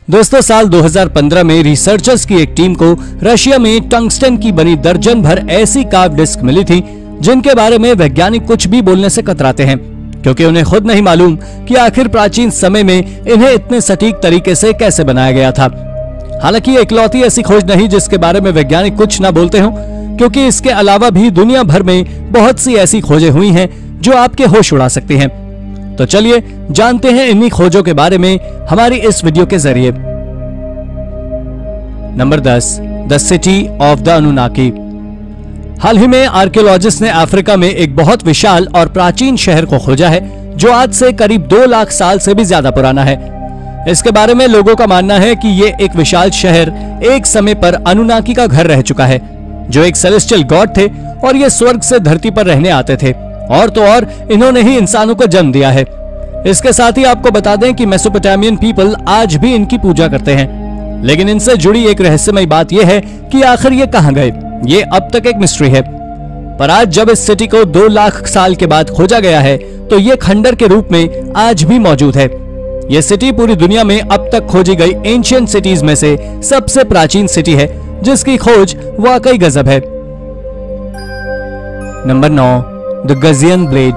दोस्तों, साल 2015 में रिसर्चर्स की एक टीम को रशिया में टंगस्टन की बनी दर्जन भर ऐसी कार्व डिस्क मिली थी जिनके बारे में वैज्ञानिक कुछ भी बोलने से कतराते हैं, क्योंकि उन्हें खुद नहीं मालूम कि आखिर प्राचीन समय में इन्हें इतने सटीक तरीके से कैसे बनाया गया था। हालांकि ये इकलौती ऐसी खोज नहीं जिसके बारे में वैज्ञानिक कुछ ना बोलते हो, क्योंकि इसके अलावा भी दुनिया भर में बहुत सी ऐसी खोजें हुई हैं जो आपके होश उड़ा सकती हैं। तो चलिए जानते हैं इन्हीं खोजों के बारे में हमारी इस वीडियो के जरिए। Number 10, the city of the Anunnaki. हाल ही में आर्कियोलॉजिस्ट ने अफ्रीका में एक बहुत विशाल और प्राचीन शहर को खोजा है जो आज से करीब 2 लाख साल से भी ज्यादा पुराना है। इसके बारे में लोगों का मानना है कि ये एक विशाल शहर एक समय पर अनुनाकी का घर रह चुका है, जो एक सेलेस्टियल गॉड थे और ये स्वर्ग से धरती पर रहने आते थे, और तो और इन्होंने ही इंसानों को जन्म दिया है। इसके साथ ही आपको बता दें कि मेसोपोटामियन पीपल आज भी इनकी पूजा करते हैं, लेकिन इनसे जुड़ी एक रहस्यमय बात यह है कि आखिर ये कहां गए, ये अब तक एक मिस्ट्री है। पर आज जब इस सिटी को 2 लाख साल के बाद खोजा गया है तो ये खंडर के रूप में आज भी मौजूद है। ये सिटी पूरी दुनिया में अब तक खोजी गई एंशिएंट सिटीज में से सबसे प्राचीन सिटी है, जिसकी खोज वाकई गजब है। नंबर 9, द गजियन ब्लेड।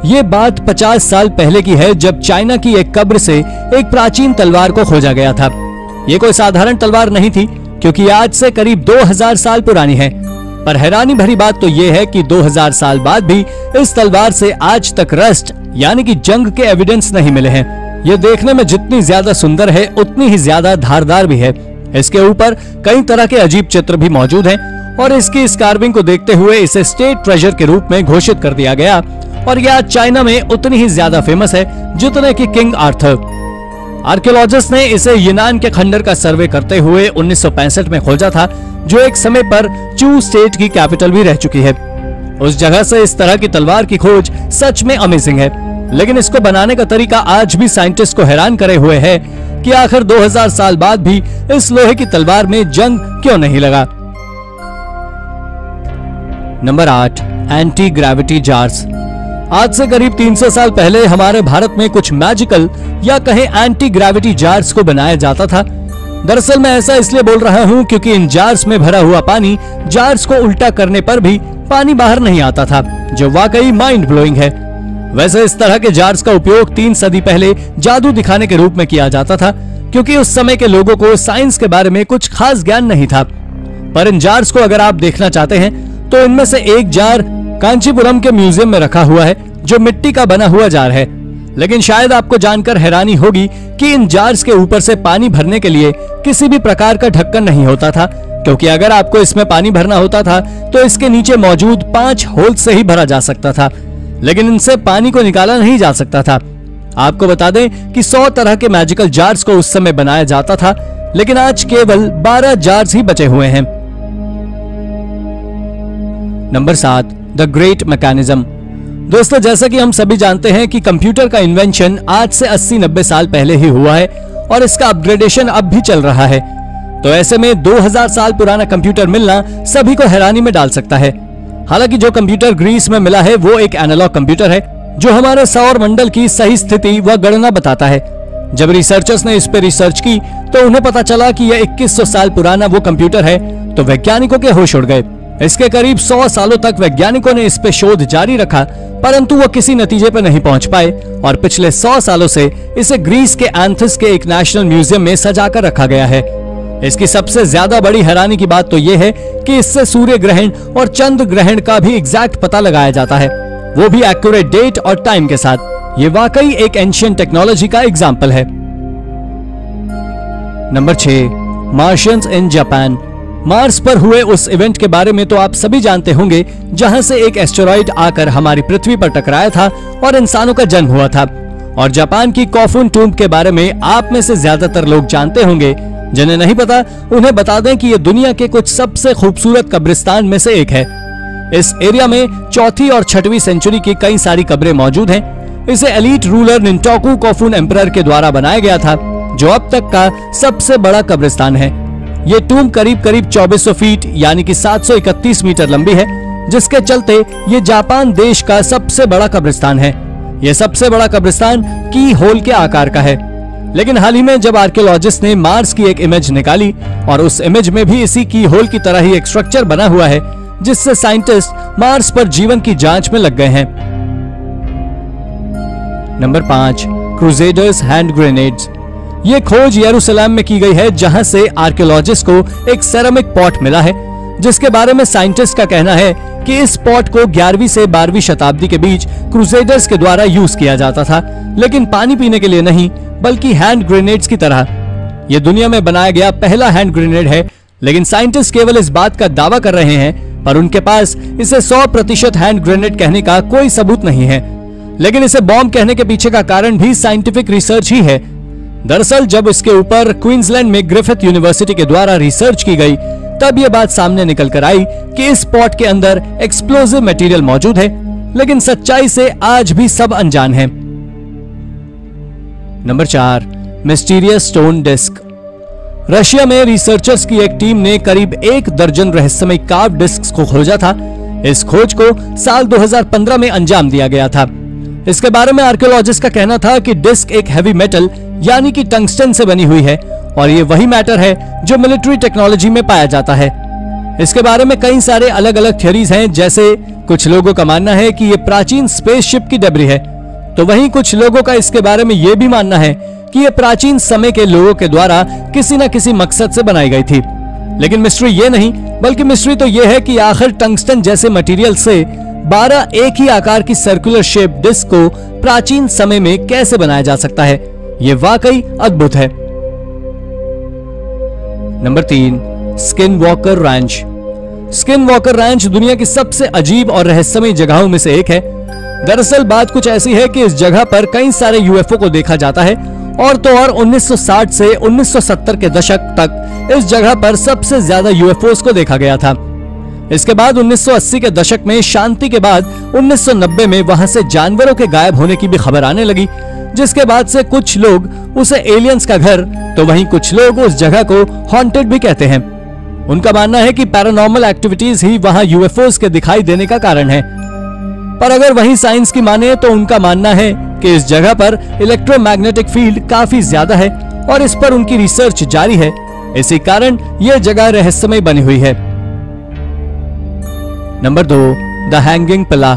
ये बात 50 साल पहले की है, जब चाइना की एक कब्र से एक प्राचीन तलवार को खोजा गया था। ये कोई साधारण तलवार नहीं थी, क्योंकि आज से करीब 2000 साल पुरानी है। पर हैरानी भरी बात तो ये है कि 2000 साल बाद भी इस तलवार से आज तक रस्ट यानी कि जंग के एविडेंस नहीं मिले हैं। ये देखने में जितनी ज्यादा सुंदर है उतनी ही ज्यादा धारदार भी है। इसके ऊपर कई तरह के अजीब चित्र भी मौजूद हैं और इसकी इस कार्विंग को देखते हुए इसे स्टेट ट्रेजर के रूप में घोषित कर दिया गया, और यह आज चाइना में उतनी ही ज्यादा फेमस है जितने कि किंग आर्थर। आर्कियोलॉजिस्ट ने इसे यूनान के खंडर का सर्वे करते हुए 1965 में खोजा था, जो एक समय पर चू स्टेट की कैपिटल भी रह चुकी है। उस जगह से इस तरह की तलवार की खोज सच में अमेजिंग है, लेकिन इसको बनाने का तरीका आज भी साइंटिस्ट को हैरान करे हुए है कि आखिर 2000 साल बाद भी इस लोहे की तलवार में जंग क्यों नहीं लगा। Number 8, anti gravity jars. आज से करीब 300 साल पहले हमारे भारत में कुछ मैजिकल या कहें एंटी ग्रेविटी जार्स को बनाया जाता था। दरअसल मैं ऐसा इसलिए बोल रहा हूँ क्योंकि इन जार्स में भरा हुआ पानी जार्स को उल्टा करने पर भी पानी बाहर नहीं आता था, जो वाकई माइंड ब्लोइंग है। वैसे इस तरह के जार्स का उपयोग 3 सदी पहले जादू दिखाने के रूप में किया जाता था, क्योंकि उस समय के लोगों को साइंस के बारे में कुछ खास ज्ञान नहीं था। पर इन जार्स को अगर आप देखना चाहते हैं तो इनमें से एक जार कांचीपुरम के म्यूजियम में रखा हुआ है, जो मिट्टी का बना हुआ जार है। लेकिन शायद आपको जानकर हैरानी होगी कि इन जार्स के ऊपर से पानी भरने के लिए किसी भी प्रकार का ढक्कन नहीं होता था, क्योंकि अगर आपको इसमें पानी भरना होता था तो इसके नीचे मौजूद 5 होल से ही भरा जा सकता था, लेकिन इनसे पानी को निकाला नहीं जा सकता था। आपको बता दें कि 100 तरह के मैजिकल जार्स को उस समय बनाया जाता था, लेकिन आज केवल 12 जार्स ही बचे हुए हैं। Number 7, the great mechanism. दोस्तों, जैसा कि हम सभी जानते हैं कि कंप्यूटर का इन्वेंशन आज से 80-90 साल पहले ही हुआ है और इसका अपग्रेडेशन अब भी चल रहा है। तो ऐसे में 2000 साल पुराना कंप्यूटर मिलना सभी को हैरानी में डाल सकता है। हालांकि जो कंप्यूटर ग्रीस में मिला है वो एक एनालॉग कंप्यूटर है, जो हमारे सौर मंडल की सही स्थिति व गणना बताता है। जब रिसर्चर्स ने इस पे रिसर्च की तो उन्हें पता चला कि यह 2100 साल पुराना वो कंप्यूटर है, तो वैज्ञानिकों के होश उड़ गए। इसके करीब 100 सालों तक वैज्ञानिकों ने इस पे शोध जारी रखा, परंतु वो किसी नतीजे पर नहीं पहुंच पाए, और पिछले 100 सालों से इसे ग्रीस के एथेंस के एक नेशनल म्यूजियम में सजा कर रखा गया है। इसकी सबसे ज्यादा बड़ी हैरानी की बात तो ये है कि इससे सूर्य ग्रहण और चंद्र ग्रहण का भी एग्जैक्ट पता लगाया जाता है, वो भी एक्यूरेट डेट और टाइम के साथ। ये वाकई एक एंशिएंट टेक्नोलॉजी का एग्जाम्पल है। Number 6, Martians in Japan. Mars पर हुए उस इवेंट के बारे में तो आप सभी जानते होंगे, जहां से एक एस्टेरॉइड आकर हमारी पृथ्वी पर टकराया था और इंसानों का जन्म हुआ था। और जापान की कॉफून टूम्ब के बारे में आप में से ज्यादातर लोग जानते होंगे। जिन्हें नहीं पता उन्हें बता दें कि ये दुनिया के कुछ सबसे खूबसूरत कब्रिस्तान में से एक है। इस एरिया में 4वीं और 6वीं सेंचुरी की कई सारी कब्रें मौजूद हैं। इसे एलीट रूलर निंटोकू कॉफून एम्परर के द्वारा बनाया गया था, जो अब तक का सबसे बड़ा कब्रिस्तान है। ये टूम्ब करीब 2400 फीट यानी कि 731 मीटर लंबी है, जिसके चलते ये जापान देश का सबसे बड़ा कब्रिस्तान है। यह सबसे बड़ा कब्रिस्तान की होल के आकार का है। लेकिन हाल ही में जब आर्कियोलॉजिस्ट ने मार्स की एक इमेज निकाली और उस इमेज में भी इसी की होल की तरह ही एक स्ट्रक्चर बना हुआ है, जिससे साइंटिस्ट मार्स पर जीवन की जांच में लग गए हैं। Number 5, crusaders hand grenades. ये खोज यरूशलेम में की गई है, जहां से आर्कियोलॉजिस्ट को एक सेरामिक पॉट मिला है, जिसके बारे में साइंटिस्ट का कहना है कि इस पॉट को 11वीं से 12वीं शताब्दी के बीच क्रूसेडर्स के द्वारा यूज किया जाता था, लेकिन पानी पीने के लिए नहीं बल्कि हैंड ग्रेनेड्स की तरह। यह दुनिया में बनाया गया पहला हैंड ग्रेनेड है, लेकिन साइंटिस्ट केवल इस बात का दावा कर रहे हैं, पर उनके पास इसे 100% हैंड ग्रेनेड कहने का कोई सबूत नहीं है। लेकिन इसे बॉम्ब कहने के पीछे का कारण भी साइंटिफिक रिसर्च ही है। दरअसल जब इसके ऊपर क्वींसलैंड में ग्रिफिथ यूनिवर्सिटी के द्वारा रिसर्च की गई, तब यह बात सामने निकल कर आई कि इस पॉट के अंदर एक्सप्लोजिव मटेरियल मौजूद है, लेकिन सच्चाई से आज भी सब अनजान हैं। Number 4, mysterious stone disk. Russia में रिसर्चर्स की एक टीम ने करीब 1 दर्जन रहस्यमय कार्व डिस्क्स को खोजा था। इस खोज को साल 2015 में अंजाम दिया गया था। इसके बारे में आर्कियोलॉजिस्ट का कहना था कि डिस्क एक हैवी मेटल यानी कि टंगस्टन से बनी हुई है और ये वही मैटर है जो मिलिट्री टेक्नोलॉजी में पाया जाता है। इसके बारे में कई सारे अलग अलग थ्योरीज हैं, जैसे कुछ लोगों का मानना है कि ये प्राचीन स्पेसशिप की डेब्री है, तो वहीं कुछ लोगों का इसके बारे में ये भी मानना है कि ये प्राचीन समय के लोगों के द्वारा किसी न किसी मकसद से बनाई गई थी। लेकिन मिस्ट्री ये नहीं, बल्कि मिस्ट्री तो ये है कि आखिर टंगस्टन जैसे मटेरियल से 12 एक ही आकार की सर्कुलर शेप डिस्क को प्राचीन समय में कैसे बनाया जा सकता है। ये वाकई अद्भुत है। Number 3, skin walker ranch. Skin walker ranch दुनिया की सबसे अजीब और रहस्यमय जगहों में से एक है। दरअसल बात कुछ ऐसी है कि इस जगह पर कई सारे यूएफओ को देखा जाता है, और तो और 1960 से 1970 के दशक तक इस जगह पर सबसे ज्यादा यूएफओस को देखा गया था। इसके बाद 1980 के दशक में शांति के बाद 1990 में वहां से जानवरों के गायब होने की भी खबर आने लगी, जिसके बाद से कुछ लोग उसे एलियंस का घर, तो वहीं कुछ लोग उस जगह को हॉन्टेड भी कहते हैं। उनका मानना है कि पैरानॉर्मल एक्टिविटीज ही वहां यूएफओस के दिखाई देने का कारण है। पर अगर वही साइंस की माने तो उनका मानना है कि इस जगह पर इलेक्ट्रोमैग्नेटिक फील्ड काफी ज्यादा है और इस पर उनकी रिसर्च जारी है। इसी कारण यह जगह रहस्यमय बनी हुई है। नंबर 2, द हैंगिंग पिला।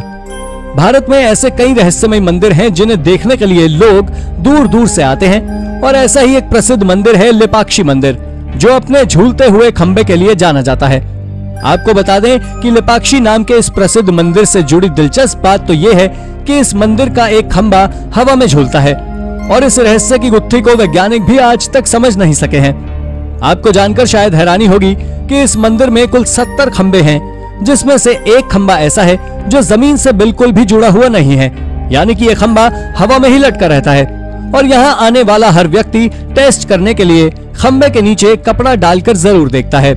भारत में ऐसे कई रहस्यमय मंदिर हैं जिन्हें देखने के लिए लोग दूर दूर से आते हैं, और ऐसा ही एक प्रसिद्ध मंदिर है लेपाक्षी मंदिर, जो अपने झूलते हुए खंबे के लिए जाना जाता है। आपको बता दें कि लेपाक्षी नाम के इस प्रसिद्ध मंदिर से जुड़ी दिलचस्प बात तो यह है कि इस मंदिर का एक खंबा हवा में झूलता है, और इस रहस्य की गुत्थी को वैज्ञानिक भी आज तक समझ नहीं सके हैं। आपको जानकर शायद हैरानी होगी कि इस मंदिर में कुल 70 खंबे हैं, जिसमें से एक खंबा ऐसा है जो जमीन से बिल्कुल भी जुड़ा हुआ नहीं है, यानी कि यह खंबा हवा में ही लटका रहता है, और यहाँ आने वाला हर व्यक्ति टेस्ट करने के लिए खंबे के नीचे कपड़ा डालकर जरूर देखता है।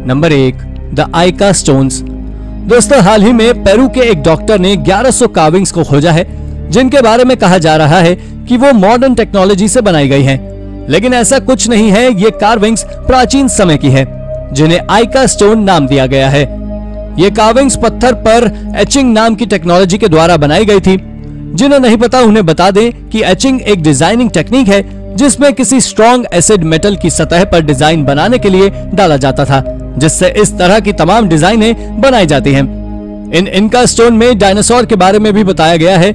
Number 1, the Ica stones. दोस्तों, हाल ही में पेरू के एक डॉक्टर ने 1100 कार्विंग्स को खोजा है, जिनके बारे में कहा जा रहा है कि वो मॉडर्न टेक्नोलॉजी से बनाई गई हैं। लेकिन ऐसा कुछ नहीं है, ये कार्विंग्स प्राचीन समय की है, जिन्हें आइका स्टोन नाम दिया गया है। ये कार्विंग्स पत्थर पर एचिंग नाम की टेक्नोलॉजी के द्वारा बनाई गई थी। जिन्हें नहीं पता उन्हें बता दें कि एचिंग एक डिजाइनिंग टेक्निक है, जिसमें किसी स्ट्रॉन्ग एसिड मेटल की सतह पर डिजाइन बनाने के लिए डाला जाता था, जिससे इस तरह की तमाम डिजाइनें बनाई जाती हैं। इन इनका स्टोन में डायनासोर के बारे में भी बताया गया है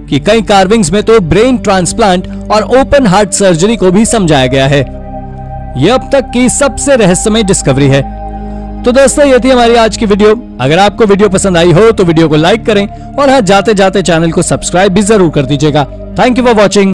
कि कई कार्विंग्स में तो ब्रेन ट्रांसप्लांट और ओपन हार्ट सर्जरी को भी समझाया गया है। यह अब तक की सबसे रहस्यमय डिस्कवरी है। तो दोस्तों, ये थी हमारी आज की वीडियो। अगर आपको वीडियो पसंद आई हो तो वीडियो को लाइक करें, और हाँ, जाते जाते चैनल को सब्सक्राइब भी जरूर कर दीजिएगा। Thank you for watching.